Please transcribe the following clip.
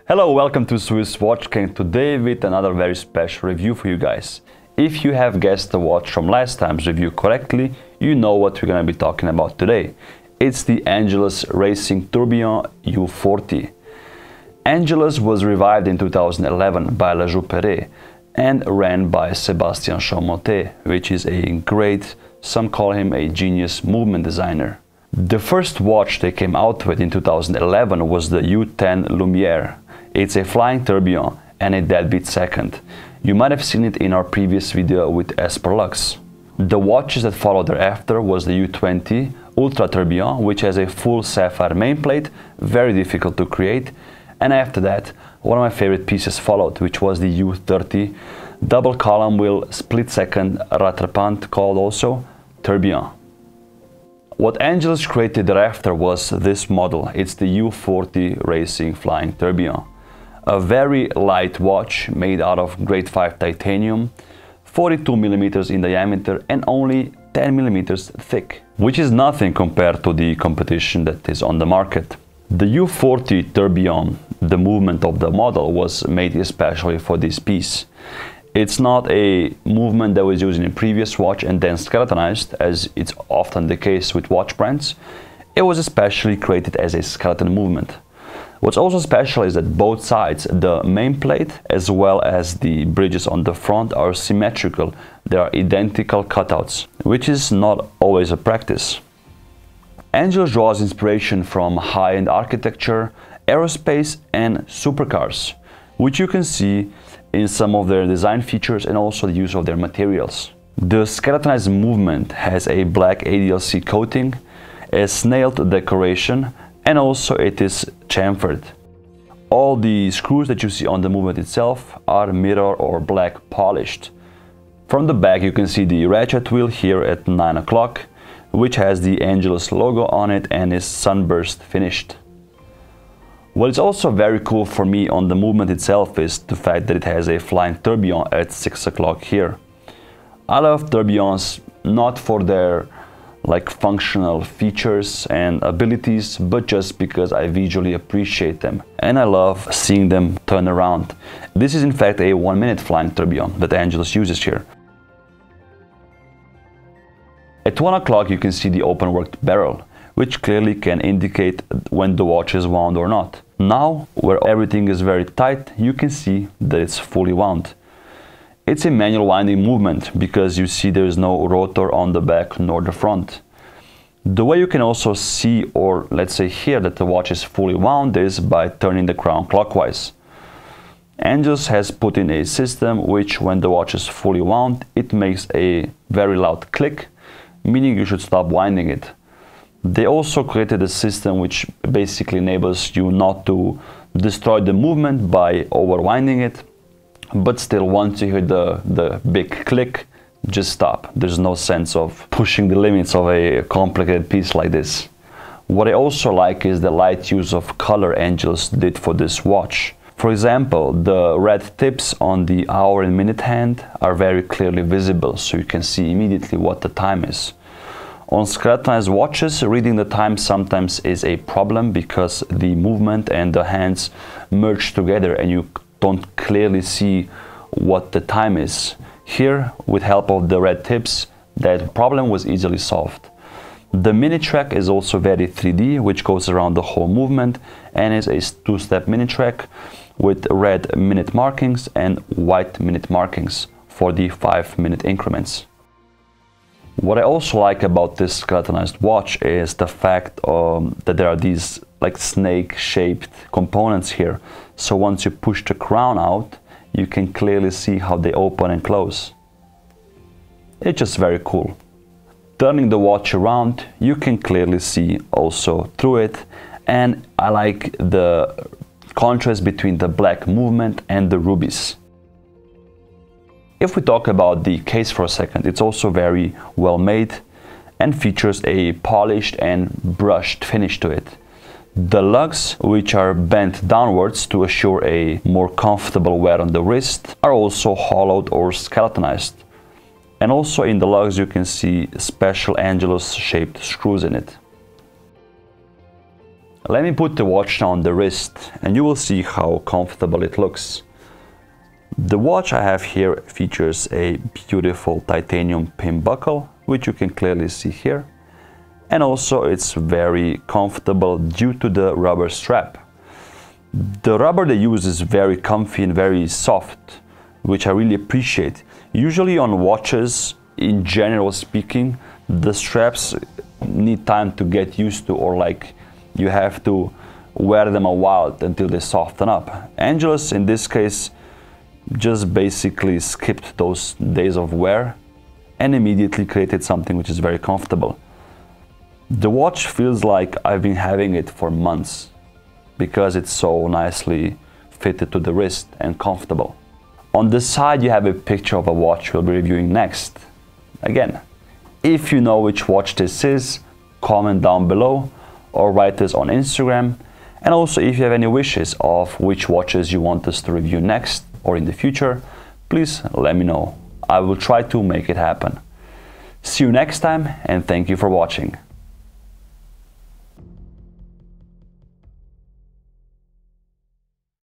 Hello, welcome to Swiss Watchgang. Today with another very special review for you guys. If you have guessed the watch from last time's review correctly, you know what we're going to be talking about today. It's the Angelus Racing Tourbillon U40. Angelus was revived in 2011 by Le Jouperet and ran by Sébastien Chaumotet, which is a great, some call him a genius movement designer. The first watch they came out with in 2011 was the U10 Lumière. It's a flying tourbillon and a deadbeat second. You might have seen it in our previous video with Esperlux. The watches that followed thereafter was the U20 Ultra Tourbillon, which has a full sapphire main-plate, very difficult to create. And after that, one of my favorite pieces followed, which was the U30 double column wheel split second rattrapante, called also Tourbillon. What Angelus created thereafter was this model. It's the U40 Racing Flying Tourbillon. A very light watch made out of grade 5 titanium, 42mm in diameter and only 10mm thick, which is nothing compared to the competition that is on the market. The U40 Tourbillon, the movement of the model, was made especially for this piece. It's not a movement that was used in a previous watch and then skeletonized, as it's often the case with watch brands. It was especially created as a skeleton movement. What's also special is that both sides, the main plate as well as the bridges on the front, are symmetrical. They are identical cutouts, which is not always a practice. Angelus draws inspiration from high-end architecture, aerospace and supercars, which you can see in some of their design features and also the use of their materials. The skeletonized movement has a black ADLC coating, a snailed decoration, and also it is chamfered. All the screws that you see on the movement itself are mirror or black polished. From the back you can see the ratchet wheel here at 9 o'clock, which has the Angelus logo on it and is sunburst finished. What is also very cool for me on the movement itself is the fact that it has a flying tourbillon at 6 o'clock here. I love tourbillons not for their functional features and abilities, but just because I visually appreciate them and I love seeing them turn around. This is in fact a 1-minute flying tourbillon that Angelus uses here. At 1 o'clock you can see the open worked barrel, which clearly can indicate when the watch is wound or not. Now, where everything is very tight, you can see that it's fully wound. It's a manual winding movement because you see there is no rotor on the back nor the front. The way you can also see, or let's say hear, that the watch is fully wound is by turning the crown clockwise. Angelus has put in a system which, when the watch is fully wound, it makes a very loud click, meaning you should stop winding it. They also created a system which basically enables you not to destroy the movement by overwinding it, but still once you hear the big click, just stop. There's no sense of pushing the limits of a complicated piece like this. What I also like is the light use of color Angelus did for this watch. For example, the red tips on the hour and minute hand are very clearly visible, so you can see immediately what the time is. On skeletonized watches, reading the time sometimes is a problem because the movement and the hands merge together and you don't clearly see what the time is. Here, with help of the red tips, that problem was easily solved. The minute track is also very 3D, which goes around the whole movement and is a two-step minute track with red minute markings and white minute markings for the 5-minute increments. What I also like about this skeletonized watch is the fact that there are these snake-shaped components here. So once you push the crown out, you can clearly see how they open and close. It's just very cool. Turning the watch around, you can clearly see also through it, and I like the contrast between the black movement and the rubies. If we talk about the case for a second, it's also very well made and features a polished and brushed finish to it. The lugs, which are bent downwards to assure a more comfortable wear on the wrist, are also hollowed or skeletonized. And also in the lugs you can see special Angelus shaped screws in it. Let me put the watch now on the wrist and you will see how comfortable it looks. The watch I have here features a beautiful titanium pin buckle, which you can clearly see here. And also it's very comfortable due to the rubber strap. The rubber they use is very comfy and very soft, which I really appreciate. Usually on watches, in general speaking, the straps need time to get used to, or like you have to wear them a while until they soften up. Angelus in this case just basically skipped those days of wear and immediately created something which is very comfortable. The watch feels like I've been having it for months because it's so nicely fitted to the wrist and comfortable. On the side you have a picture of a watch we'll be reviewing next. Again, if you know which watch this is, comment down below or write us on Instagram. And also if you have any wishes of which watches you want us to review next or in the future, please let me know. I will try to make it happen. See you next time and thank you for watching.